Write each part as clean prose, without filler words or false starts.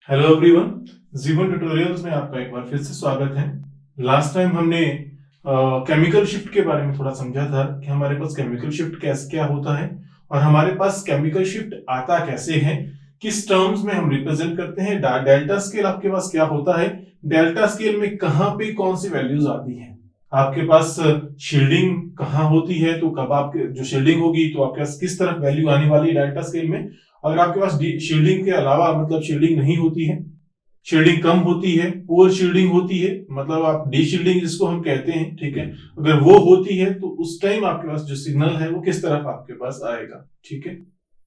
Hello everyone, जीवन tutorials में आपका एक बार फिर से स्वागत है। लास्ट टाइम हमने केमिकल शिफ्ट के बारे में थोड़ा समझा था कि हमारे पास केमिकल शिफ्ट कैसे क्या होता है और हमारे पास केमिकल शिफ्ट आता कैसे है, किस टर्म्स में हम रिप्रेजेंट करते हैं। डेल्टा स्केल आपके पास क्या होता है, डेल्टा स्केल में कहाँ पे कौन सी वैल्यूज आती है, आपके पास शील्डिंग कहाँ होती है, तो कब आपके जो शील्डिंग होगी तो आपके पास किस तरफ वैल्यू आने वाली है डेल्टा स्केल में। अगर आपके पास शील्डिंग के अलावा मतलब शील्डिंग नहीं होती है, शील्डिंग कम होती है, पुअर शील्डिंग होती है, मतलब आप डी शील्डिंग जिसको हम कहते हैं, ठीक है, अगर वो होती है तो उस टाइम आपके पास जो सिग्नल है वो किस तरफ आपके पास आएगा। ठीक है,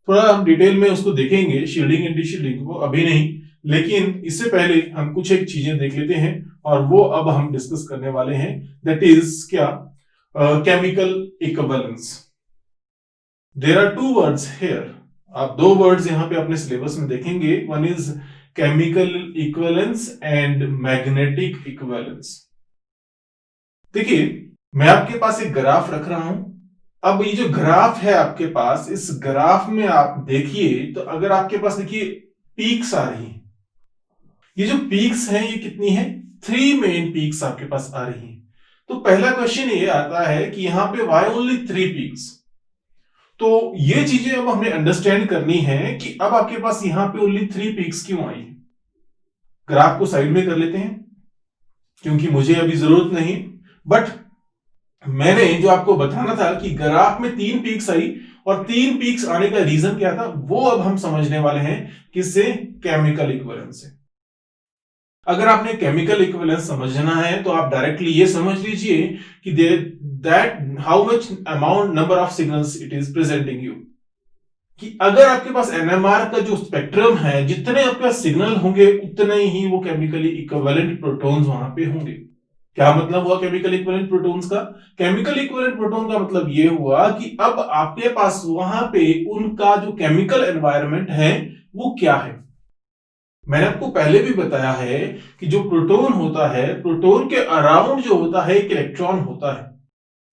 थोड़ा हम डिटेल में उसको देखेंगे शील्डिंग एंड डी शील्डिंग को, अभी नहीं, लेकिन इससे पहले हम कुछ एक चीजें देख लेते हैं और वो अब हम डिस्कस करने वाले हैं। दैट इज क्या, chemical equivalence. There are two words here, आप दो वर्ड्स यहां पे अपने सिलेबस में देखेंगे। One is chemical equivalence and magnetic equivalence. देखिए, मैं आपके पास एक ग्राफ रख रहा हूं। अब ये जो ग्राफ है आपके पास, इस ग्राफ में आप देखिए तो अगर आपके पास देखिए पीक्स आ रही हैं, ये जो पीक्स हैं ये कितनी है, 3 मेन पीक्स आपके पास आ रही हैं। तो पहला क्वेश्चन ये आता है कि यहां पे वाई ओनली 3 पीक्स। तो ये चीजें अब हमने अंडरस्टैंड करनी है कि अब आपके पास यहां पे ओनली 3 पीक्स क्यों आई है। ग्राफ को साइड में कर लेते हैं क्योंकि मुझे अभी जरूरत नहीं, बट मैंने जो आपको बताना था कि ग्राफ में 3 पीक्स आई और 3 पीक्स आने का रीजन क्या था वो अब हम समझने वाले हैं। किससे, केमिकल इक्विवेलेंस से। अगर आपने केमिकल इक्विवेलेंस समझना है तो आप डायरेक्टली ये समझ लीजिए कि that how much amount number of signals it is presenting you, कि अगर आपके पास एनएमआर का जो स्पेक्ट्रम है, जितने आपके पास सिग्नल होंगे उतने ही वो केमिकली इक्विवेलेंट प्रोटॉन्स वहां पे होंगे। क्या मतलब हुआ केमिकल इक्विवेलेंट प्रोटॉन्स का, केमिकल इक्विवेलेंट प्रोटॉन का मतलब ये हुआ कि अब आपके पास वहां पे उनका जो केमिकल एनवायरनमेंट है वो क्या है। मैंने आपको पहले भी बताया है कि जो प्रोटॉन होता है, प्रोटॉन के अराउंड जो होता है एक इलेक्ट्रॉन होता है,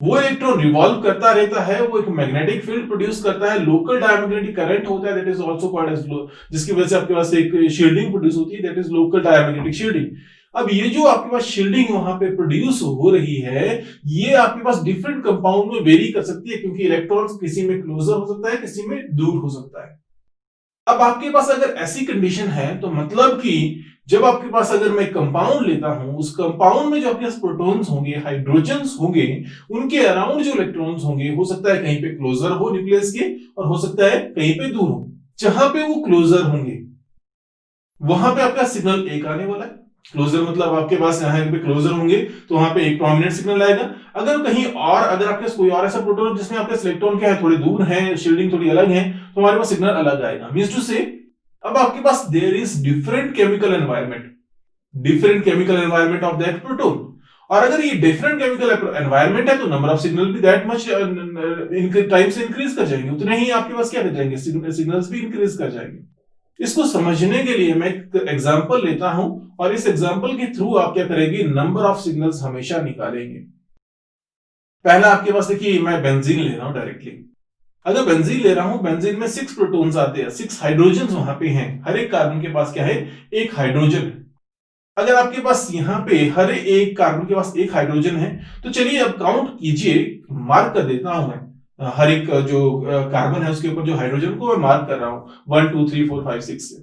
वो इलेक्ट्रॉन रिवॉल्व करता रहता है, वो एक मैग्नेटिक फील्ड प्रोड्यूस करता है, लोकल डायमैग्नेटिक करंट होता है, that is also called as, जिसकी वजह से आपके पास एक शील्डिंग प्रोड्यूस होती है, that is local diamagnetic shielding. अब ये जो आपके पास शील्डिंग वहां पे प्रोड्यूस हो रही है, ये आपके पास डिफरेंट कंपाउंड में वेरी कर सकती है, क्योंकि इलेक्ट्रॉन्स किसी में क्लोजर हो सकता है, किसी में दूर हो सकता है। अब आपके पास अगर ऐसी कंडीशन है तो मतलब कि जब आपके पास अगर मैं कंपाउंड लेता हूं, उस कंपाउंड में जो आपके पास प्रोटॉन्स होंगे, हाइड्रोजन्स होंगे, उनके अराउंड जो इलेक्ट्रॉन्स होंगे, हो सकता है कहीं पे क्लोजर हो न्यूक्लियस के और हो सकता है कहीं पे दूर हो। जहां पे वो क्लोजर होंगे वहां पे आपका सिग्नल एक आने वाला है। क्लोजर मतलब आपके पास यहाँ पे क्लोजर होंगे तो वहां पे एक प्रोमिनेंट सिग्नल आएगा। अगर कहीं और, अगर आपके पास कोई और ऐसा प्रोटॉन जिसमें आपके इलेक्ट्रॉन क्या है, थोड़े दूर है, शील्डिंग थोड़ी अलग है, तो हमारे पास सिग्नल अलग आएगा। मींस टू से अब आपके पास there is different chemical environment, different chemical environment of that proton. और अगर ये डिफरेंट केमिकल एनवायरनमेंट है तो नंबर ऑफ सिग्नल भी दैट मच टाइम से इंक्रीज कर जाएंगे, उतने ही आपके पास क्या कर जाएंगे, सिग्नल्स भी इंक्रीज कर जाएंगे। इसको समझने के लिए मैं एक एग्जांपल लेता हूं और इस एग्जांपल के थ्रू आप क्या करेंगे, नंबर ऑफ सिग्नल्स हमेशा निकालेंगे। पहला आपके पास देखिए, मैं बेंजीन ले रहा हूं डायरेक्टली। अगर बेंजीन ले रहा हूं, बेंजीन में 6 प्रोटॉन्स आते हैं, 6 हाइड्रोजन वहां पे हैं, हर एक कार्बन के पास क्या है, एक हाइड्रोजन है। अगर आपके पास यहां पे हर एक कार्बन के पास एक हाइड्रोजन है, तो चलिए अब काउंट कीजिए, मार्क कर देता हूं मैं हर एक जो कार्बन है उसके ऊपर जो हाइड्रोजन को मैं मार्क कर रहा हूं 1 2 3 4 5 6 से।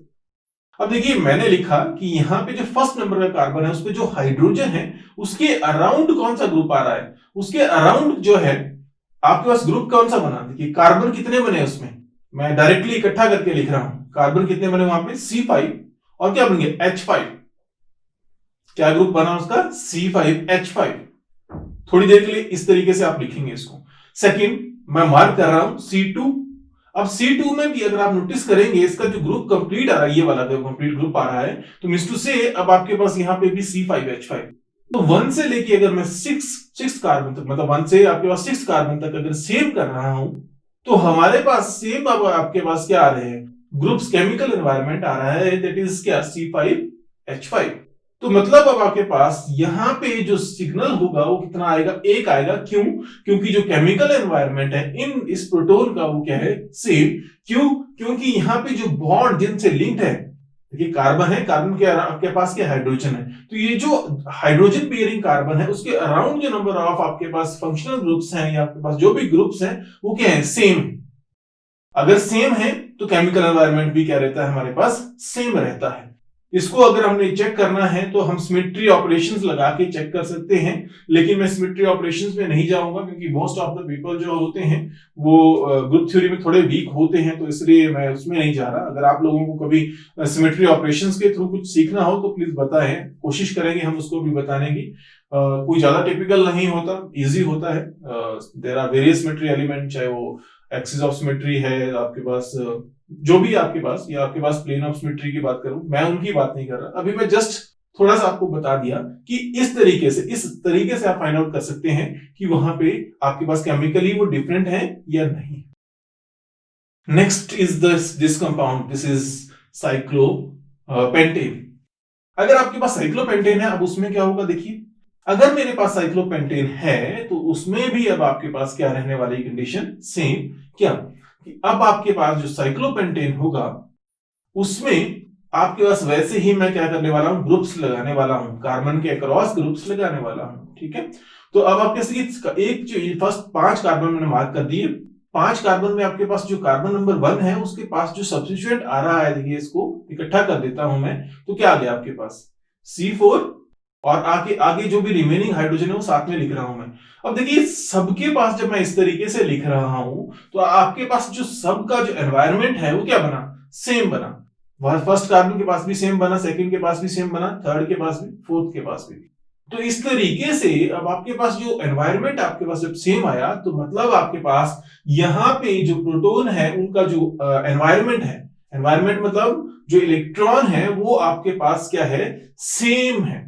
अब देखिए, मैंने लिखा कि यहाँ पे जो फर्स्ट नंबर का कार्बन है उसपे जो हाइड्रोजन है उसके अराउंड कौन सा ग्रुप आ रहा है, उसके अराउंड जो है आपके पास ग्रुप कौन सा बना। देखिए कार्बन कितने बने उसमें, मैं डायरेक्टली इकट्ठा करके लिख रहा हूं, कार्बन कितने बने वहां पे, C5 और क्या बन गया, H5। क्या ग्रुप बना उसका, C5H5। थोड़ी देर के लिए इस तरीके से आप लिखेंगे इसको। सेकंड मैं मार्क कर रहा हूं C2। अब C2 में भी अगर आप नोटिस करेंगे इसका जो ग्रुप कंप्लीट आ रहा है, ये वाला जो कंप्लीट ग्रुप आ रहा है, तो मींस टू से अब आपके पास यहां पे भी C5H5। तो 1 से लेके अगर मैं 6 कार्बन तक, मतलब 1 से आपके पास 6 कार्बन तक अगर सेव कर रहा हूं, तो हमारे पास सेम अब आपके पास क्या आ रहे हैं, ग्रुप्स, केमिकल एनवायरनमेंट आ रहा है, दैट इज क्या, C5H5। तो मतलब अब आपके पास यहां पे जो सिग्नल होगा वो कितना आएगा, एक आएगा। क्यों? क्योंकि जो केमिकल एनवायरनमेंट है इन इस प्रोटॉन का वो क्या है, सेम। क्यों? क्योंकि यहां पे जो बॉन्ड जिनसे लिंक्ड है, देखिए कार्बन है, कार्बन के आपके पास क्या हाइड्रोजन है, तो ये जो हाइड्रोजन बियरिंग कार्बन है उसके अराउंड जो नंबर ऑफ आपके पास फंक्शनल ग्रुप्स हैं या आपके पास जो भी ग्रुप्स हैं वो क्या है, सेम है। अगर सेम है तो केमिकल एनवायरनमेंट भी क्या रहता है, हमारे पास सेम रहता है। इसको अगर हमने चेक करना है तो हम सिमेट्री ऑपरेशंस लगा के चेक कर सकते हैं, लेकिन मैं सिमेट्री ऑपरेशंस में नहीं जाऊंगा क्योंकि मोस्ट ऑफ द पीपल जो होते हैं वो ग्रुप थ्योरी में थोड़े वीक होते हैं, तो इसलिए मैं उसमें नहीं जा रहा। अगर आप लोगों को कभी सिमेट्री ऑपरेशंस के थ्रू कुछ सीखना हो तो प्लीज बताएं, कोशिश करेंगे हम उसको भी बताने की। कोई ज्यादा टिपिकल नहीं होता, इजी होता है। There are various symmetry element, चाहे वो एक्सिस ऑफ सिमेट्री है आपके पास, जो भी आपके पास, या आपके पास प्लेन ऑफ सिमेट्री की बात करूं, मैं उनकी बात नहीं कर रहा। अभी मैं जस्ट थोड़ा सा आपको बता दिया कि इस तरीके से आप फाइंड आउट कर सकते हैं कि वहां पे आपके पास केमिकली वो डिफरेंट है या नहीं। Next is this compound, this is cyclopentane. अगर आपके पास साइक्लोपेंटेन है, अब उसमें क्या होगा, देखिए अगर मेरे पास साइक्लोपेंटेन है तो उसमें भी अब आपके पास क्या रहने वाली कंडीशन, सेम। क्या कि अब आपके पास जो साइक्लोपेंटेन होगा उसमें आपके पास वैसे ही मैं क्या करने वाला हूं, ग्रुप्स लगाने वाला हूं, कार्बन के अक्रॉस ग्रुप्स लगाने वाला हूं। ठीक है, तो अब आपके एक जो फर्स्ट 5 कार्बन मैंने मार्क कर दिए, 5 कार्बन में आपके पास जो कार्बन नंबर 1 है उसके पास जो सब्स्टिट्यूएंट आ रहा है, देखिए इसको इकट्ठा कर देता हूं मैं, तो क्या आ गया आपके पास C4, और आगे आगे जो भी रिमेनिंग हाइड्रोजन है वो साथ में लिख रहा हूं मैं। अब देखिए सबके पास जब मैं इस तरीके से लिख रहा हूं तो आपके पास जो सबका जो एनवायरमेंट है वो क्या बना, सेम बना। फर्स्ट कार्बन के पास भी सेम बना, सेकंड के पास भी सेम बना, थर्ड के पास भी, फोर्थ के पास भी। तो इस तरीके से अब आपके पास जो एनवायरमेंट आपके पास जब सेम आया तो मतलब आपके पास यहाँ पे जो प्रोटॉन है उनका जो एनवायरमेंट है, एनवायरमेंट मतलब जो इलेक्ट्रॉन है वो आपके पास क्या है, सेम है।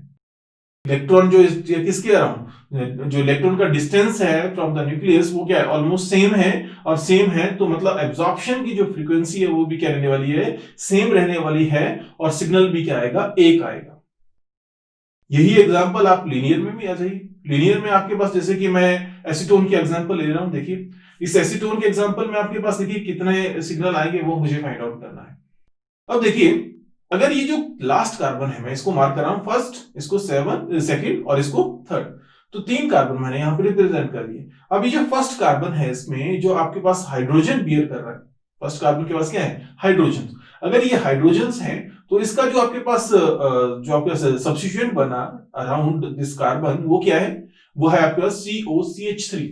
इलेक्ट्रॉन जो किसके अराउंड, जो इलेक्ट्रॉन का डिस्टेंस है फ्रॉम द न्यूक्लियस वो क्या है, ऑलमोस्ट सेम है। और सेम है तो मतलब एब्जॉर्प्शन की जो फ्रीक्वेंसी है वो भी क्या रहने वाली है, सेम रहने वाली है, और सिग्नल भी क्या आएगा, एक आएगा। यही एग्जांपल आप लीनियर में भी आ जाइए। लीनियर में आपके पास जैसे कि मैं एसीटोन की एग्जांपल ले रहा हूं, देखिए इस एसीटोन के एग्जांपल में आपके पास देखिए कितने सिग्नल आएंगे वो मुझे फाइंड आउट करना है। अब देखिए अगर ये जो लास्ट कार्बन है मैं इसको मार्क कर रहा हूं फर्स्ट, इसको 7 सेकंड और इसको थर्ड, तो 3 कार्बन मैंने यहां पर रिप्रेजेंट कर दिए। अब ये जो फर्स्ट कार्बन है इसमें जो आपके पास हाइड्रोजन बियर कर रहा है, फर्स्ट कार्बन के पास क्या है, हाइड्रोजन। अगर ये हाइड्रोजन है तो इसका जो आपके पास सब्स्टिट्यूएंट बना अराउंड दिस कार्बन वो क्या है, वो है आपके पास COCH3।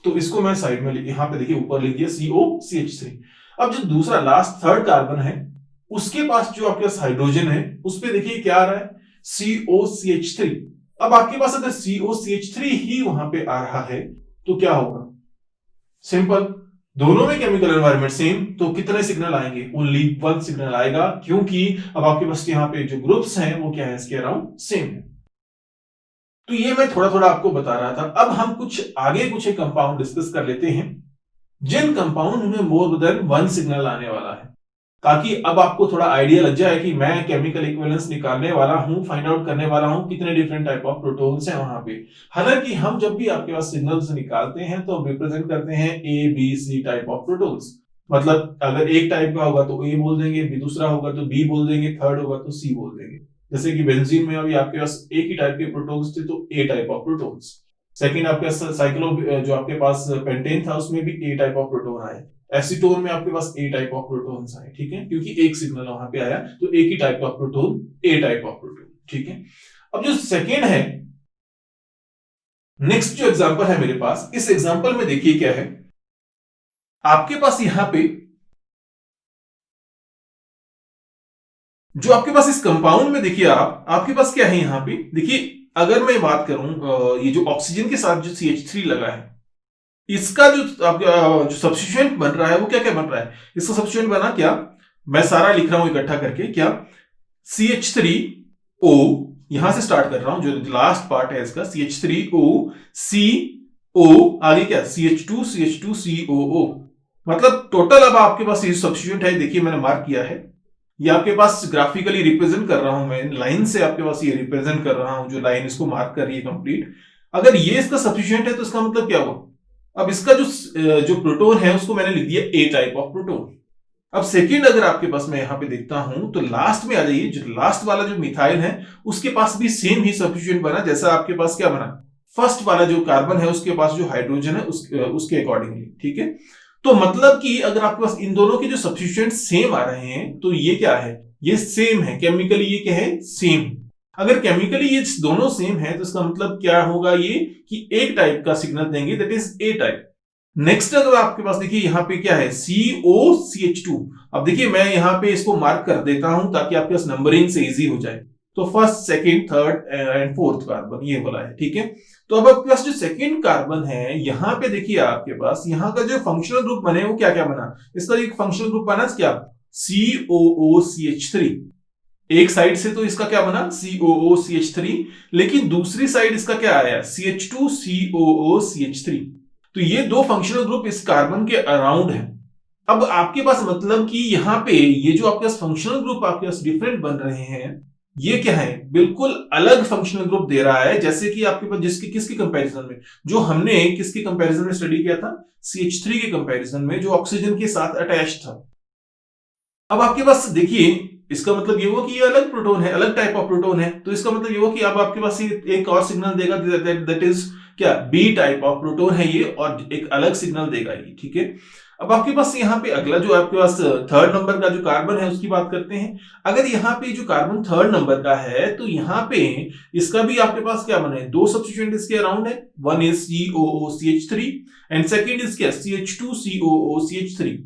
तो इसको मैं साइड में यहां पे देखिए ऊपर लिख दिया COCH3। अब जो दूसरा लास्ट थर्ड कार्बन है उसके पास जो आपके पास हाइड्रोजन है उस पे देखिए क्या आ रहा है, COCH3। अब आपके पास अगर COCH3 ही वहां पे आ रहा है तो क्या होगा, सिंपल, दोनों में केमिकल एनवायरनमेंट सेम, तो कितने सिग्नल आएंगे, ओनली 1 सिग्नल आएगा, क्योंकि अब आपके पास यहाँ पे जो ग्रुप्स हैं वो क्या है, इसके अराउंड सेम है। तो ये मैं थोड़ा थोड़ा आपको बता रहा था। अब हम कुछ एक कंपाउंड डिस्कस कर लेते हैं जिन कंपाउंड में मोर देन 1 सिग्नल आने वाला है, ताकि अब आपको थोड़ा आइडिया लग जाए कि मैं केमिकल इक्विवेलेंस निकालने वाला हूं, फाइंड आउट करने वाला हूं कितने डिफरेंट टाइप ऑफ प्रोटॉन्स हैं वहां पे। हालांकि हम जब भी आपके पास सिग्नल्स निकालते हैं तो रिप्रेजेंट करते हैं A B C type of protons. मतलब अगर एक टाइप का होगा तो A बोल देंगे, दूसरा होगा तो B बोल देंगे, थर्ड होगा तो C बोल देंगे। जैसे कि बेंजीन में अभी आपके पास एक ही टाइप के प्रोटॉन्स थे तो A type of protons. Second आपके साइक्लो जो आपके पास पेंटेन था उसमें भी A टाइप ऑफ प्रोटॉन आए। एसीटोन में आपके पास A टाइप ऑफ प्रोटॉन्स आए, ठीक है, क्योंकि एक सिग्नल वहां पे आया तो एक ही type of proton, A type of proton, ठीक है। अब जो सेकेंड है, नेक्स्ट जो एग्जांपल है मेरे पास, इस एग्जांपल में देखिए क्या है, आपके पास यहां पे जो आपके पास इस कंपाउंड में देखिए आपके पास क्या है, यहां पे देखिए अगर मैं बात करूं ये जो ऑक्सीजन के साथ जो CH3 लगा है इसका जो जो सब्स्टिट्यूएंट बन रहा है वो क्या क्या बन रहा है, इसका सब्स्टिट्यूएंट बना क्या, मैं सारा लिख रहा हूं इकट्ठा करके, क्या CH3O, यहां से स्टार्ट कर रहा हूं, जो लास्ट पार्ट है इसका CH3O CO, आगे क्या CH2 CH2 COO। मतलब टोटल अब आपके पास ये सब्स्टिट्यूएंट है, देखिए मैंने मार्क किया है ये आपके पास ग्राफिकली रिप्रेजेंट कर रहा हूं मैं, लाइन से आपके पास ये रिप्रेजेंट कर रहा हूं, जो लाइन इसको मार्क कर रही है कंप्लीट। अगर ये इसका सब्स्टिट्यूएंट है तो इसका मतलब क्या हुआ, अब इसका जो प्रोटॉन है उसको मैंने लिख दिया ए टाइप ऑफ प्रोटॉन। अब सेकंड अगर आपके पास मैं यहां पे देखता हूं तो लास्ट में आ जाइए, जो लास्ट वाला जो मिथाइल है उसके पास भी सेम ही सब्स्टिट्यूएंट बना जैसा आपके पास क्या बना, फर्स्ट वाला जो कार्बन है उसके पास जो हाइड्रोजन है उसके अकॉर्डिंगली, ठीक है। तो मतलब कि अगर आपके पास इन दोनों के जो सब्स्टिट्यूएंट सेम आ रहे हैं तो ये क्या है, ये सेम है केमिकली, ये क्या है, सेम। अगर केमिकली ये दोनों सेम है तो इसका मतलब क्या होगा, ये कि एक टाइप का सिग्नल देंगे, that is a type. Next अगर आपके पास देखिए यहाँ पे क्या है, COCH2। अब देखिए मैं यहाँ पे इसको मार्क कर देता हूं ताकि आपके पास नंबरिंग से इजी हो जाए। तो first, second, third and fourth carbon ये वाला है, ठीक है। तो अब आपके पास जो सेकंड कार्बन है यहाँ पे देखिए आपके पास यहाँ का जो फंक्शनल ग्रुप बने वो क्या क्या बना, इसका एक फंक्शनल ग्रुप बना क्या, COOCH3। एक साइड से तो इसका क्या बना, COOCH3, लेकिन दूसरी साइड इसका क्या आया, CH2COOCH3। तो ये दो फंक्शनल ग्रुप इस कार्बन के अराउंड है। अब आपके पास मतलब कि यहाँ पे ये जो आपके पास फंक्शनल ग्रुप आपके पास डिफरेंट बन रहे हैं, ये क्या है, बिल्कुल अलग फंक्शनल ग्रुप दे रहा है, जैसे कि आपके पास जिसकी किसकी कंपैरिजन में, जो हमने किसकी कंपैरिजन में स्टडी किया था, CH3 के कंपैरिजन में, जो ऑक्सीजन के साथ अटैच था। अब आपके पास देखिए इसका मतलब ये हुआ कि ये अलग प्रोटॉन है, अलग टाइप ऑफ प्रोटॉन है, तो इसका मतलब ये हुआ कि अब आपके पास एक और सिग्नल देगा, दैट इज क्या, बी टाइप ऑफ प्रोटॉन है ये, और एक अलग सिग्नल देगा ये, ठीक है। अब आपके पास यहाँ पे अगला जो आपके पास थर्ड नंबर का जो कार्बन है उसकी बात करते हैं। अगर यहाँ पे जो कार्बन थर्ड नंबर का है तो यहाँ पे इसका भी आपके पास क्या बने, दो सब्स्टिट्यूएंट इसके अराउंड है, one is COOCH3 and second is क्या, CH2COOCH3।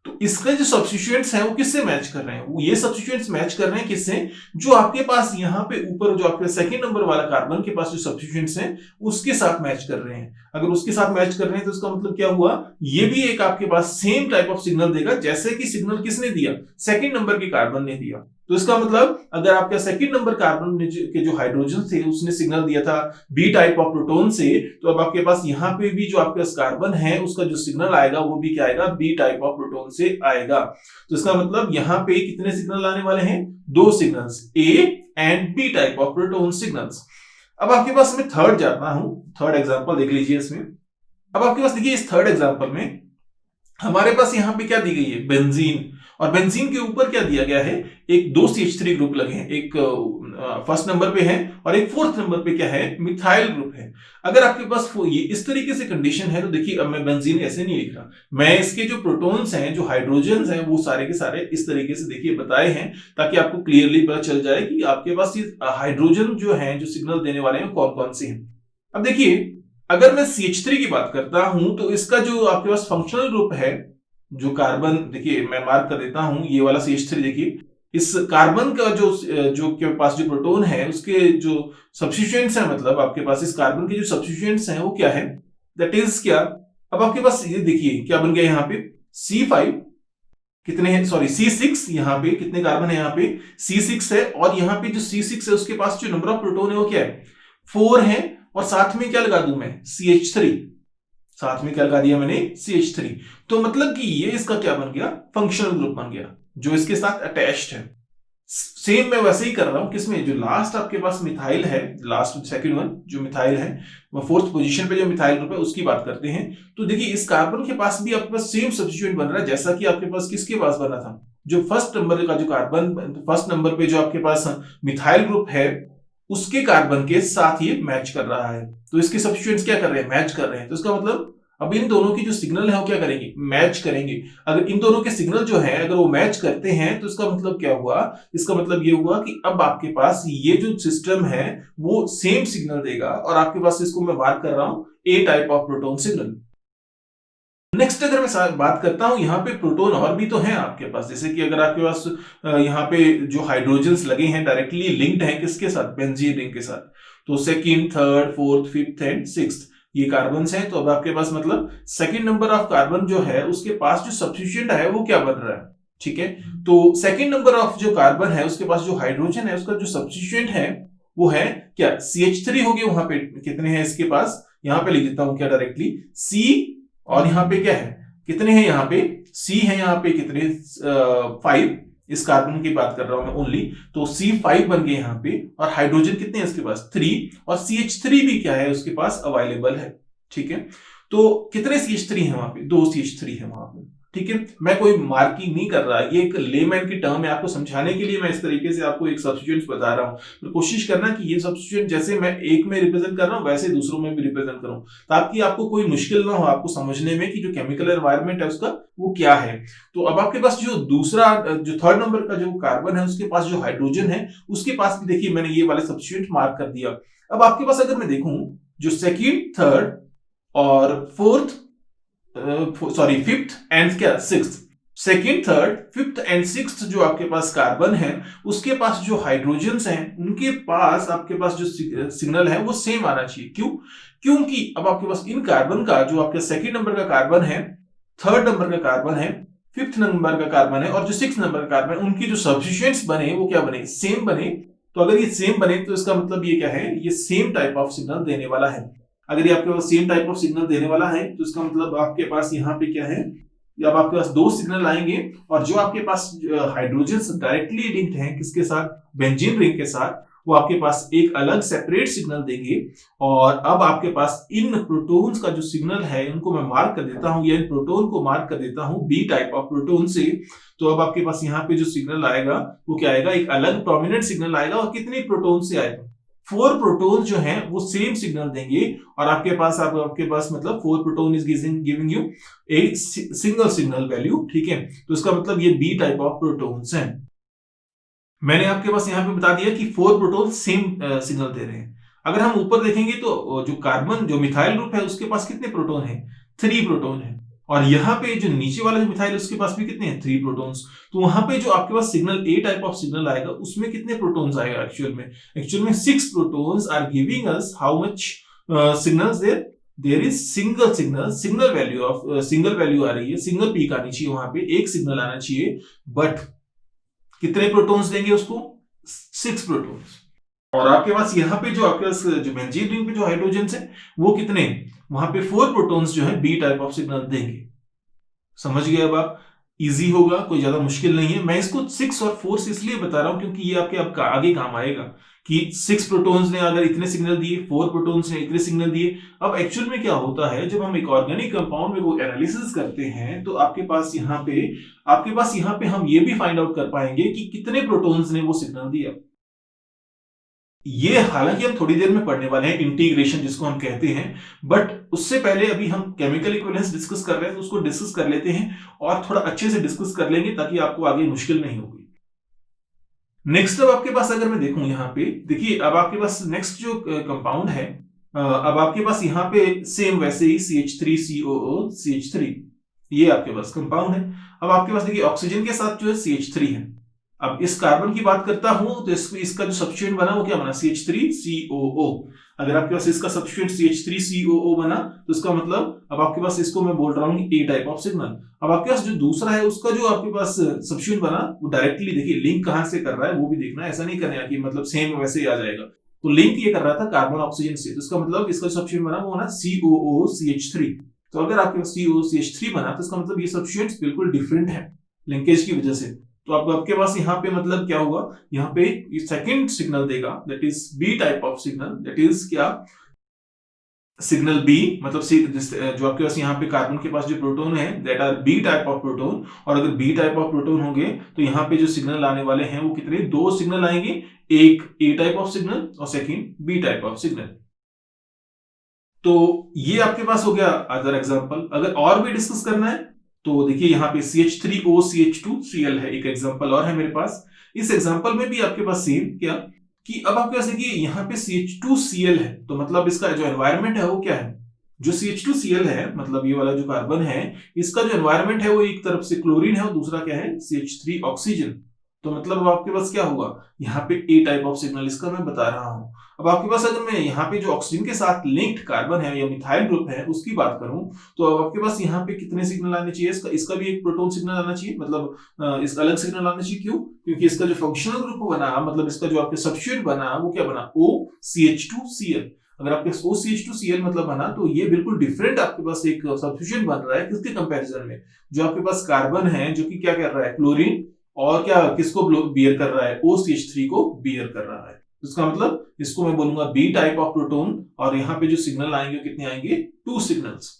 तो इसका जो सब्स्टिट्यूएंट्स हैं वो किससे मैच कर रहे हैं, वो ये सब्स्टिट्यूएंट्स मैच कर रहे हैं किससे, जो आपके पास यहाँ पे ऊपर जो आपके सेकंड नंबर वाला कार्बन के पास जो सब्स्टिट्यूएंट्स हैं उसके साथ मैच कर रहे हैं। अगर उसके साथ मैच कर रहे हैं तो इसका मतलब क्या हुआ, ये भी एक आपके पास सेम टाइप ऑफ सिग्नल देगा जैसे कि सिग्नल किसने दिया, सेकंड नंबर के कार्बन ने दिया। तो इसका मतलब अगर आपका सेकंड नंबर कार्बन के जो हाइड्रोजन थे उसने सिग्नल दिया था बी टाइप ऑफ प्रोटॉन से, तो अब आपके पास यहाँ पे भी जो आपके पास कार्बन है उसका जो सिग्नल आएगा वो भी क्या आएगा, बी टाइप ऑफ प्रोटॉन से आएगा। तो इसका मतलब यहाँ पे कितने सिग्नल आने वाले हैं, दो signals, A and B type of proton signals. अब आपके पास मैं थर्ड जाता हूं, थर्ड एग्जांपल देख लीजिए इसमें। अब आपके पास देखिए इस थर्ड एग्जांपल में हमारे पास यहाँ पे क्या दी गई है, बेंजीन, और बेंजीन के ऊपर क्या दिया गया है, एक दो CH3 ग्रुप लगे हैं, एक फर्स्ट नंबर पे है और एक फोर्थ नंबर पे क्या है, मिथाइल ग्रुप है। अगर आपके पास ये इस तरीके से कंडीशन है तो देखिए अब मैं बेंजीन ऐसे नहीं लिख रहा, मैं इसके जो प्रोटॉन्स हैं, जो हाइड्रोजन्स हैं, वो सारे के सारे इस तरीके से देखिए बताए हैं ताकि आपको क्लियरली पता चल जाए कि आपके पास ये हाइड्रोजन जो है जो सिग्नल देने वाले हैं कौन कौन से हैं। अब देखिए अगर मैं CH3 की बात करता हूं तो इसका जो आपके पास फंक्शनल ग्रुप है, जो कार्बन, देखिए मैं मार्क कर देता हूं, ये वाला CH3 देखिए, इस कार्बन का जो के पास जो प्रोटॉन है उसके जो सब्स्टिट्यूएंट्स हैं, मतलब आपके पास इस कार्बन के जो सब्स्टिट्यूएंट्स हैं वो क्या है, दैट इज क्या, अब आपके पास ये देखिए क्या बन गया यहाँ पे, C5 कितने हैं, सॉरी C6, यहाँ पे कितने कार्बन है, यहाँ पे C6 है, और यहाँ पे जो C6 है उसके पास जो नंबर ऑफ प्रोटॉन है वो क्या है, 4 है, और साथ में क्या लगा दूं मैं, CH3, साथ में क्या लगा दिया मैंने, CH3। तो मतलब कि ये इसका क्या बन गया, फंक्शनल ग्रुप बन गया जो इसके साथ अटैच्ड है। सेम मैं वैसे ही कर रहा हूं किसमें, जो लास्ट आपके पास मिथाइल है, लास्ट सेकंड वन जो मिथाइल है, वो फोर्थ पोजीशन पे जो मिथाइल ग्रुप है उसकी बात करते हैं। तो देखिए इस कार्बन के पास भी आपके पास सेम सब्स्टिट्यूएंट बन रहा है जैसा कि आपके पास किसके पास बना था, जो फर्स्ट नंबर का जो कार्बन, फर्स्ट नंबर पे जो आपके पास मिथाइल ग्रुप है उसके कार्बन के साथ ये मैच कर रहा है। तो इसके सब्स्टिट्यूएंट्स क्या कर रहे हैं, मैच कर रहे हैं। तो इसका मतलब अब इन दोनों की जो सिग्नल है वो क्या करेंगे, मैच करेंगे। अगर इन दोनों के सिग्नल जो है अगर वो मैच करते हैं तो इसका मतलब क्या हुआ, इसका मतलब ये हुआ कि अब आपके पास ये जो सिस्टम है वो सेम सिग्नल देगा, और आपके पास इसको मैं बात कर रहा हूं A type of proton signal. Next अगर मैं बात करता हूं, यहाँ पे प्रोटॉन और भी तो हैं आपके पास, जैसे कि अगर आपके पास यहाँ पे जो हाइड्रोजन्स लगे हैं डायरेक्टली लिंक्ड हैं किसके साथ, बेंजीन रिंग के साथ, तो second, third, fourth, fifth and sixth ये कार्बन्स हैं। तो अब आपके पास मतलब सेकंड नंबर ऑफ कार्बन जो है उसके पास जो सब्स्टिट्यूएंट है वो क्या बन रहा है, ठीक है। तो सेकंड नंबर ऑफ जो कार्बन है उसके पास जो हाइड्रोजन है उसका जो सब्स्टिट्यूएंट है वो है क्या, CH3 हो गया। वहां पे कितने हैं इसके पास, यहां पे लिख देता हूं क्या डायरेक्टली, C, और यहाँ पे क्या है, कितने हैं यहाँ पे, C है यहाँ पे कितने, 5, इस कार्बन की बात कर रहा हूं मैं ओनली, तो C5 बन गए यहाँ पे, और हाइड्रोजन कितने हैं इसके पास 3, और CH3 भी क्या है उसके पास अवेलेबल है। ठीक है, तो कितने CH3 है वहां पे, 2 CH3 है वहां पे। ठीक है, मैं कोई मार्किंग नहीं कर रहा, ये एक लेमैन की टर्म है, आपको समझाने के लिए मैं इस तरीके से आपको एक सब्स्टिट्यूएंट्स बता रहा हूं। तो कोशिश करना कि ये सब्स्टिट्यूएंट जैसे मैं एक में रिप्रेजेंट कर रहा हूं वैसे दूसरों में भी रिप्रेजेंट करूं, ताकि आपको कोई मुश्किल ना हो आपको समझने में कि जो केमिकल एनवायरनमेंट है उसका वो क्या है। तो अब आपके पास जो दूसरा जो थर्ड नंबर का जो कार्बन है उसके पास जो हाइड्रोजन है उसके पास भी देखिए मैंने ये वाले सब्स्टिट्यूएंट मार्क कर दिया। अब आपके पास अगर मैं देखूं जो सेकेंड, थर्ड और फोर्थ, सॉरी फिफ्थ एंड क्या sixth, second, third, fifth and sixth जो आपके पास कार्बन है उसके पास जो हाइड्रोजन्स हैं उनके पास आपके पास जो सिग्नल है वो सेम आना चाहिए। क्यों? क्योंकि अब आपके पास इन कार्बन का जो आपके सेकेंड नंबर का कार्बन है, थर्ड नंबर का कार्बन है, फिफ्थ नंबर का कार्बन है और जो सिक्स नंबर का कार्बन, उनकी जो सब्स्टिट्यूएंट्स बने वो क्या बने, सेम बने। तो अगर ये सेम बने तो इसका मतलब ये क्या है, ये सेम टाइप ऑफ सिग्नल देने वाला है। अगर ये आपके पास सेम टाइप ऑफ सिग्नल देने वाला है तो इसका मतलब आपके पास यहाँ पे क्या है, अब आपके पास दो सिग्नल आएंगे और जो आपके पास हाइड्रोजन डायरेक्टली लिंक्ड हैं किसके साथ, बेंजीन रिंग के साथ, वो आपके पास एक अलग सेपरेट सिग्नल देंगे। और अब आपके पास इन प्रोटॉन्स का जो सिग्नल है उनको मैं मार्क कर देता हूं, या इन प्रोटॉन को मार्क कर देता हूं बी टाइप ऑफ प्रोटॉन से। तो अब आपके पास यहाँ पे जो सिग्नल आएगा वो क्या आएगा, एक अलग प्रोमिनेंट सिग्नल आएगा। और कितने प्रोटॉन से आएगा, 4 प्रोटॉन्स जो हैं वो सेम सिग्नल देंगे। और आपके पास मतलब 4 proton is giving U a single signal value. ठीक है, तो इसका मतलब ये बी टाइप ऑफ प्रोटॉन्स हैं। मैंने आपके पास यहाँ पे बता दिया कि 4 प्रोटॉन सेम सिग्नल दे रहे हैं। अगर हम ऊपर देखेंगे तो जो कार्बन जो मिथाइल ग्रुप है उसके पास कितने प्रोटॉन है, 3 प्रोटॉन है। और यहाँ पे जो नीचे वाला जो मिथाइल उसके पास भी कितने हैं, 3 प्रोटॉन्स। तो वहां पे जो आपके पास signal A type of signal आएगा उसमें कितने प्रोटॉन्स आएगा, एक्चुअल में 6 protons are giving us how much signals there is single value आ रही है, सिंगल पीक आनी चाहिए, वहां पे एक सिग्नल आना चाहिए। बट कितने प्रोटॉन्स देंगे उसको, 6 प्रोटॉन्स। और आपके पास यहाँ पे जो आपके पास जो बेंजीन रिंग पे जो हाइड्रोजन है वो कितने, वहां पे 4 प्रोटॉन्स जो है बी टाइप ऑफ सिग्नल देंगे। समझ गए अब आप, इजी होगा, कोई ज्यादा मुश्किल नहीं है। मैं इसको 6 और 4 से इसलिए बता रहा हूं क्योंकि ये आपके आगे काम आएगा कि 6 प्रोटॉन्स ने अगर इतने सिग्नल दिए, 4 प्रोटॉन्स ने इतने सिग्नल दिए। अब एक्चुअल में क्या होता है, जब हम एक ऑर्गेनिक कंपाउंड में कोई एनालिसिस करते हैं तो आपके पास यहाँ पे हम ये भी फाइंड आउट कर पाएंगे कि कितने प्रोटॉन्स ने वो सिग्नल दिया। ये हालांकि हम थोड़ी देर में पढ़ने वाले हैं, इंटीग्रेशन जिसको हम कहते हैं। बट उससे पहले अभी हम केमिकल इक्विवेलेंस डिस्कस कर रहे हैं तो उसको डिस्कस कर लेते हैं और थोड़ा अच्छे से डिस्कस कर लेंगे ताकि आपको आगे मुश्किल नहीं होगी। नेक्स्ट अब आपके पास अगर मैं देखूं यहाँ पे, देखिए अब आपके पास नेक्स्ट जो कंपाउंड है, अब आपके पास यहाँ पे सेम वैसे ही CH3COO CH3, ये आपके पास कंपाउंड है। अब आपके पास देखिए ऑक्सीजन के साथ जो है CH3 है। अब इस कार्बन की बात करता हूं तो इसका जो सब्स्टिट्यूएंट बना वो क्या बना, CH3COO। अगर आपके पास इसका सब्स्टिट्यूएंट CH3COO बना तो इसका मतलब अब आपके पास इसको मैं बोल रहा हूं ए टाइप ऑफ सिग्नल। अब आपके पास जो दूसरा है उसका जो आपके पास सब्स्टिट्यूएंट बना वो डायरेक्टली देखिए लिंक कहां से कर रहा है वो भी देखना है, ऐसा नहीं करना कि मतलब सेम वैसे ही आ जाएगा। तो लिंक ये कर रहा था कार्बन ऑक्सीजन से, तो इसका मतलब इसका सब्स्टिट्यूएंट बना वो ना COOCH3। तो अगर आपके पास COOCH3 बना तो इसका मतलब ये सब्स्टिट्यूएंट्स बिल्कुल डिफरेंट है लिंकेज की वजह से। तो आपके पास यहाँ पे मतलब क्या होगा, यहाँ पे ये सेकंड सिग्नल देगा that is B type of signal, that is क्या, सिग्नल बी, मतलब जो आपके पास यहाँ पे कार्बन के पास जो प्रोटॉन है that are B type of proton. और अगर बी टाइप ऑफ प्रोटॉन होंगे तो यहाँ पे जो सिग्नल आने वाले हैं वो कितने, 2 सिग्नल आएंगे, एक ए टाइप ऑफ सिग्नल और second B type of signal. तो ये आपके पास हो गया अदर एग्जांपल। अगर और भी डिस्कस करना है तो देखिए यहाँ पे CH3OCH2Cl है, एक एग्जांपल और है मेरे पास। इस एग्जांपल में भी आपके पास सेम क्या कि अब आपके पास देखिए यहाँ पे CH2Cl है, तो मतलब इसका जो एनवायरनमेंट है वो क्या है, जो CH2Cl है मतलब ये वाला जो कार्बन है इसका जो एनवायरनमेंट है वो एक तरफ से क्लोरीन है और दूसरा क्या है, CH3 ऑक्सीजन। तो मतलब आपके पास क्या हुआ, यहाँ पे ए टाइप ऑफ सिग्नल इसका मैं बता रहा हूं। अब आपके पास अगर मैं यहाँ पे जो ऑक्सीजन के साथ लिंक्ड कार्बन है या मिथाइल ग्रुप है उसकी बात करूं तो अब आपके पास यहाँ पे कितने सिग्नल आने चाहिए, इसका भी एक प्रोटॉन सिग्नल आना चाहिए, मतलब इसका अलग सिग्नल आना चाहिए। क्यों? क्योंकि इसका जो फंक्शनल ग्रुप बना, मतलब इसका जो आपके सब्स्टिट्यूएंट बना वो क्या बना, OCH2Cl। अगर आपके OCH2Cl मतलब बना तो ये बिल्कुल डिफरेंट आपके पास एक सब्स्टिट्यूएंट बन रहा है किसके कंपैरिजन में, जो आपके पास कार्बन है जो कि क्या कर रहा है, क्लोरीन और क्या किसको बियर कर रहा है, OCH3 को बियर कर रहा है। इसका मतलब इसको मैं बोलूंगा बी टाइप ऑफ प्रोटोन, और यहाँ पे जो सिग्नल आएंगे कितने आएंगे, 2 सिग्नल्स।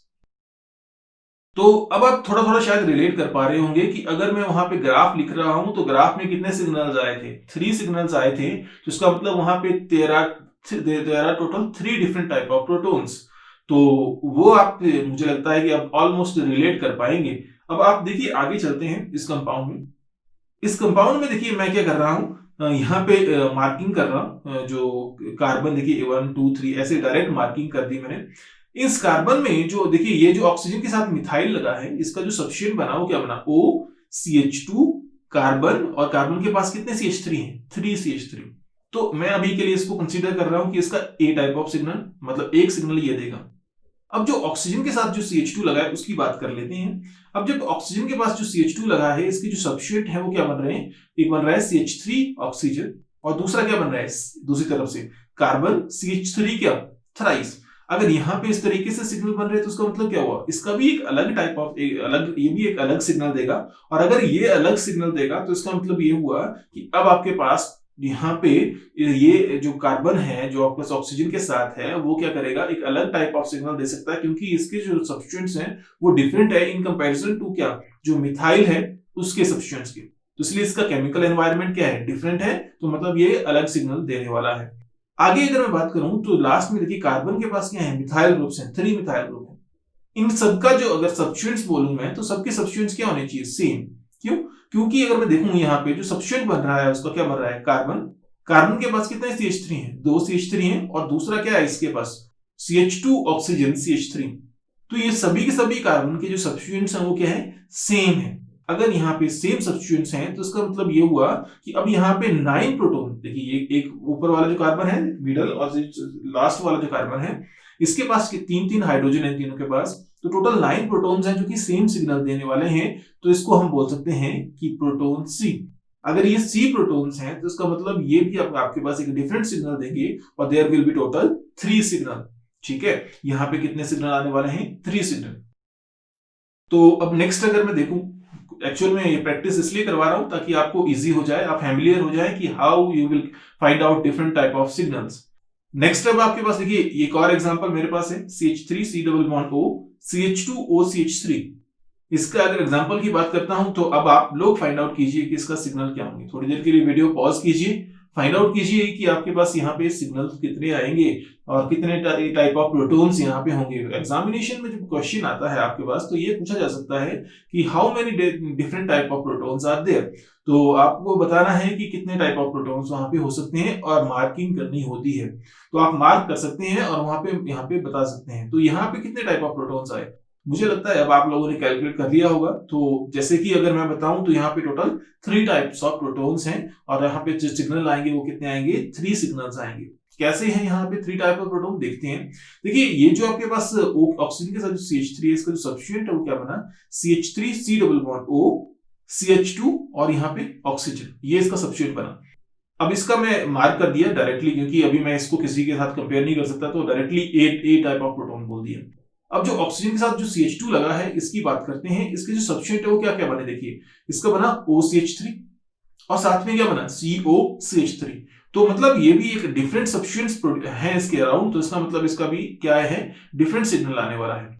तो अब आप थोड़ा थोड़ा शायद रिलेट कर पा रहे होंगे कि अगर मैं वहां पे ग्राफ लिख रहा हूं तो ग्राफ में कितने सिग्नल्स आए थे, 3 सिग्नल्स आए थे। तो इसका मतलब वहां पे 13 total 3 different type of protons. तो वो आप, मुझे लगता है कि आप ऑलमोस्ट रिलेट कर पाएंगे। अब आप देखिए आगे चलते हैं इस कंपाउंड में। इस कंपाउंड में देखिए मैं क्या कर रहा हूं, यहाँ पे मार्किंग कर रहा हूं, जो कार्बन देखिए 1 2 3 ऐसे डायरेक्ट मार्किंग कर दी मैंने। इस कार्बन में जो देखिए ये जो ऑक्सीजन के साथ मिथाइल लगा है, इसका जो सब्स्टिट्यूएंट बना वो क्या बना, OCH2 कार्बन, और कार्बन के पास कितने CH3 हैं, 3 CH3। तो मैं अभी के लिए इसको कंसीडर कर रहा हूं कि इसका A टाइप ऑफ सिग्नल, मतलब एक सिग्नल ये देगा। अब जो ऑक्सीजन के साथ जो CH2 लगा है उसकी बात कर लेते हैं। अब जब ऑक्सीजन के पास जो CH2 लगा है, इसके जो सब्स्टिट्यूएंट है वो क्या बन रहे हैं, एक बन रहा है CH3 ऑक्सीजन, और दूसरा क्या बन रहा है दूसरी तरफ से कार्बन CH3 क्या, थ्राइस। अगर यहाँ पे इस तरीके से सिग्नल बन रहे हैं तो उसका मतलब क्या हुआ, इसका भी एक अलग टाइप ऑफ ये भी एक अलग सिग्नल देगा। और अगर ये अलग सिग्नल देगा तो इसका मतलब ये हुआ कि अब आपके पास यहाँ पे ये जो कार्बन है जो आपके ऑक्सीजन के साथ है वो क्या करेगा, एक अलग टाइप ऑफ सिग्नल दे सकता है, क्योंकि इसके जो सब्स्टिट्यूएंट्स हैं वो डिफरेंट है इन कंपैरिजन टू क्या, जो मिथाइल है उसके सब्स्टिट्यूएंट्स के। तो इसलिए इसका केमिकल एनवायरनमेंट क्या है, डिफरेंट है, तो मतलब ये अलग सिग्नल देने वाला है। आगे अगर मैं बात करूं तो लास्ट में देखिए कार्बन के पास क्या है, मिथाइल ग्रुप्स हैं, 3 मिथाइल ग्रुप हैं। इन सबका जो अगर सब्स्टिट्यूएंट्स बोलूं मैं तो सबके सब्स्टिट्यूएंट्स क्या होने चाहिए, सेम। क्यों, क्योंकि अगर मैं देखूं यहाँ पे जो सब्स्टिट्यूएंट बन रहा है उसका क्या बन रहा है, कार्बन। कार्बन के पास कितने CH3 हैं, 2 CH3 हैं, और दूसरा क्या है इसके पास, CH2 ऑक्सीजन CH3। तो ये सभी के सभी कार्बन के जो सब्स्टिट्यूएंट्स हैं वो क्या है, सेम है। अगर यहाँ पे सेम सब्स्टिट्यूएंट्स हैं तो इसका मतलब ये हुआ कि अब यहाँ पे 9 प्रोटॉन, देखिए एक ऊपर वाला जो कार्बन है मिडल, और लास्ट वाला जो कार्बन है इसके पास 3 हाइड्रोजन है तीनों के पास, तो टोटल 9 प्रोटॉन्स हैं जो कि सेम सिग्नल देने वाले हैं। तो इसको हम बोल सकते हैं कि प्रोटॉन C। अगर ये C प्रोटॉन्स हैं तो इसका मतलब ये भी आपके पास एक डिफरेंट सिग्नल देंगे, और there will be total 3 signal. ठीक है, यहाँ पे कितने सिग्नल आने वाले हैं, 3 सिग्नल। तो अब नेक्स्ट अगर मैं देखूं, एक्चुअल में ये प्रैक्टिस इसलिए करवा रहा हूं ताकि आपको इजी हो जाए, आप फैमिलियर हो जाए कि how you will find out different type of signals. Next अब आपके पास देखिए एक और एग्जांपल मेरे पास है, CH3 C double bond O CH2 OCH3। इसका अगर एग्जांपल की बात करता हूं तो अब आप लोग फाइंड आउट कीजिए कि इसका सिग्नल क्या होंगे। थोड़ी देर के लिए वीडियो पॉज कीजिए, फाइंड आउट कीजिए कि आपके पास यहाँ पे सिग्नल कितने आएंगे और कितने टाइप ऑफ प्रोटॉन्स यहाँ पे होंगे। एग्जामिनेशन में जब क्वेश्चन आता है आपके पास तो ये पूछा जा सकता है कि how many different type of protons are there. तो आपको बताना है कि कितने टाइप ऑफ प्रोटॉन्स वहां पे हो सकते हैं और मार्किंग करनी होती है। तो आप मार्क कर सकते हैं और वहां पे यहाँ पे बता सकते हैं। तो यहाँ पे कितने टाइप ऑफ प्रोटॉन्स आए, मुझे लगता है अब आप लोगों ने कैलकुलेट कर लिया होगा। तो जैसे कि अगर मैं बताऊं तो यहाँ पे टोटल 3 टाइप्स ऑफ प्रोटॉन्स हैं, और यहाँ पे जो सिग्नल आएंगे वो कितने आएंगे, 3 सिग्नल्स आएंगे। कैसे हैं यहाँ पे 3 टाइप ऑफ प्रोटॉन, देखते हैं। देखिए ये जो आपके पास ऑक्सीजन के साथ जो CH3 है इसका जो सब्स्टिट्यूएंट है वो क्या बना, CH3 C double bond O CH2 और यहाँ पे ऑक्सीजन, ये इसका सब्स्टिट्यूएंट बना। अब इसका मैं मार्क कर दिया डायरेक्टली, क्योंकि अभी मैं इसको किसी के साथ कंपेयर नहीं कर सकता, तो directly A type of proton बोल दिया। अब जो ऑक्सीजन के साथ जो CH2 लगा है इसकी बात करते हैं। इसके जो सब्स्टिट्यूएंट है वो क्या क्या बने, देखिए इसका बना OCH3 और साथ में क्या बना COCH3। तो मतलब ये भी एक डिफरेंट सब्स्टिट्यूएंट्स है इसके अराउंड, तो इसका मतलब इसका भी क्या है, डिफरेंट सिग्नल आने वाला है।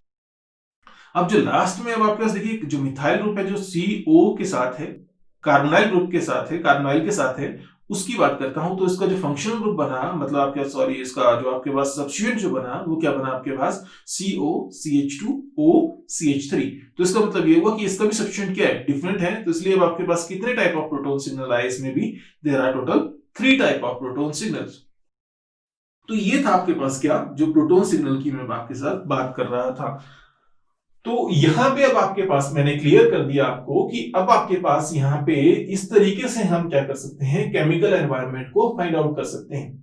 अब जो लास्ट में अब आपके पास देखिए जो मिथाइल ग्रुप है जो CO के साथ है, कार्बोनाइल ग्रुप के साथ है, कार्बोनाइल के साथ है, उसकी बात करता हूं। तो इसका जो फंक्शनल ग्रुप बना, मतलब आपके सॉरी इसका जो आपके पास सब्स्टिट्यूएंट जो बना वो क्या बना आपके पास CO CH2 O CH3। तो इसका मतलब ये हुआ कि इसका भी सब्स्टिट्यूएंट क्या है, डिफरेंट है। तो इसलिए अब आपके पास कितने टाइप ऑफ प्रोटॉन सिग्नल आए, इसमें भी there are total 3 type of proton signals. तो ये था आपके पास क्या, जो प्रोटॉन सिग्नल की मैं आपके साथ बात कर रहा था। तो यहां पे अब आपके पास मैंने क्लियर कर दिया आपको कि अब आपके पास यहां पे इस तरीके से हम क्या कर सकते हैं, केमिकल एनवायरनमेंट को फाइंड आउट कर सकते हैं।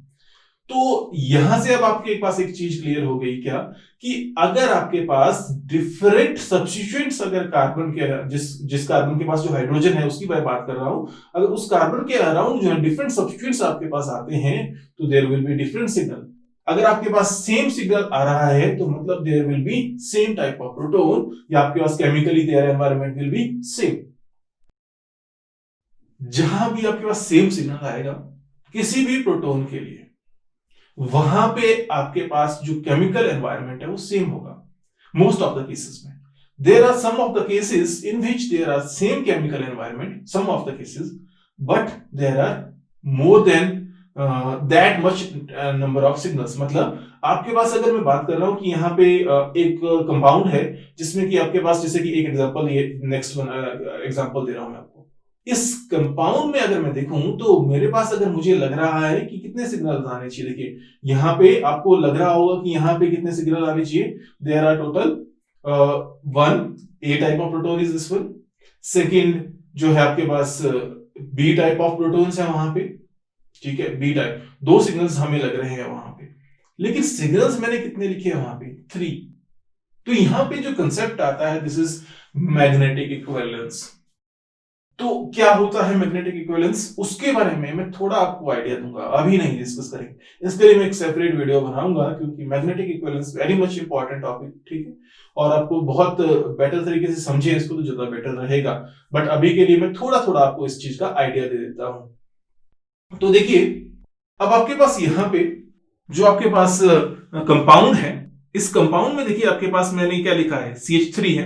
तो यहां से अब आपके पास एक चीज क्लियर हो गई क्या, कि अगर आपके पास डिफरेंट सब्स्टिट्यूएंट्स अगर कार्बन के जिस कार्बन के पास जो हाइड्रोजन है उसकी मैं बात कर रहा हूं, अगर उस कार्बन के अराउंड जो है डिफरेंट सब्स्टिट्यूएंट्स आपके पास आते हैं तो there will be different signal. अगर आपके पास सेम सिग्नल आ रहा है तो मतलब there will be same type of proton, या आपके पास chemically there environment will be same. जहां भी आपके पास सेम सिग्नल आएगा किसी भी प्रोटॉन के लिए, वहां पे आपके पास जो केमिकल एनवायरनमेंट है वो सेम होगा मोस्ट ऑफ द केसेस में। There are some of the cases in which there are same chemical environment, some of the cases, but there are more than that much number of signals. मतलब आपके पास अगर मैं बात कर रहा हूं कि यहाँ पे एक कंपाउंड है जिसमें कि आपके पास, जैसे कि एक एग्जांपल, ये नेक्स्ट वन एग्जांपल दे रहा हूं मैं आपको। इस कंपाउंड में अगर मैं देखूं तो मेरे पास अगर मुझे लग रहा है कि कितने सिग्नल आने चाहिए, देखिए यहाँ पे आपको लग रहा होगा कि यहाँ पे कितने सिग्नल आने चाहिए। There are total 1 A type of proton is this one. Second जो है आपके पास B टाइप ऑफ प्रोटॉन्स है वहां पे, ठीक है, B टाइप। 2 सिग्नल्स हमें लग रहे हैं वहां पे, लेकिन सिग्नल्स मैंने कितने लिखे हैं वहां पे? 3। तो यहां पे जो कंसेप्ट आता है, दिस इज मैग्नेटिक इक्विवेलेंस। तो क्या होता है मैग्नेटिक इक्विवेलेंस, उसके बारे में मैं थोड़ा आपको आइडिया दूंगा, अभी नहीं डिस्कस करेंगे। इसके लिए मैं एक सेपरेट वीडियो बनाऊंगा, क्योंकि magnetic equivalence very much important topic, ठीक है, और आपको बहुत बेटर तरीके से समझे इसको तो ज्यादा बेटर रहेगा। बट अभी के लिए मैं थोड़ा थोड़ा आपको इस चीज का आइडिया दे देता हूं। तो देखिए, अब आपके पास यहाँ पे जो आपके पास कंपाउंड है, इस कंपाउंड में देखिए आपके पास मैंने क्या लिखा है, CH3 है,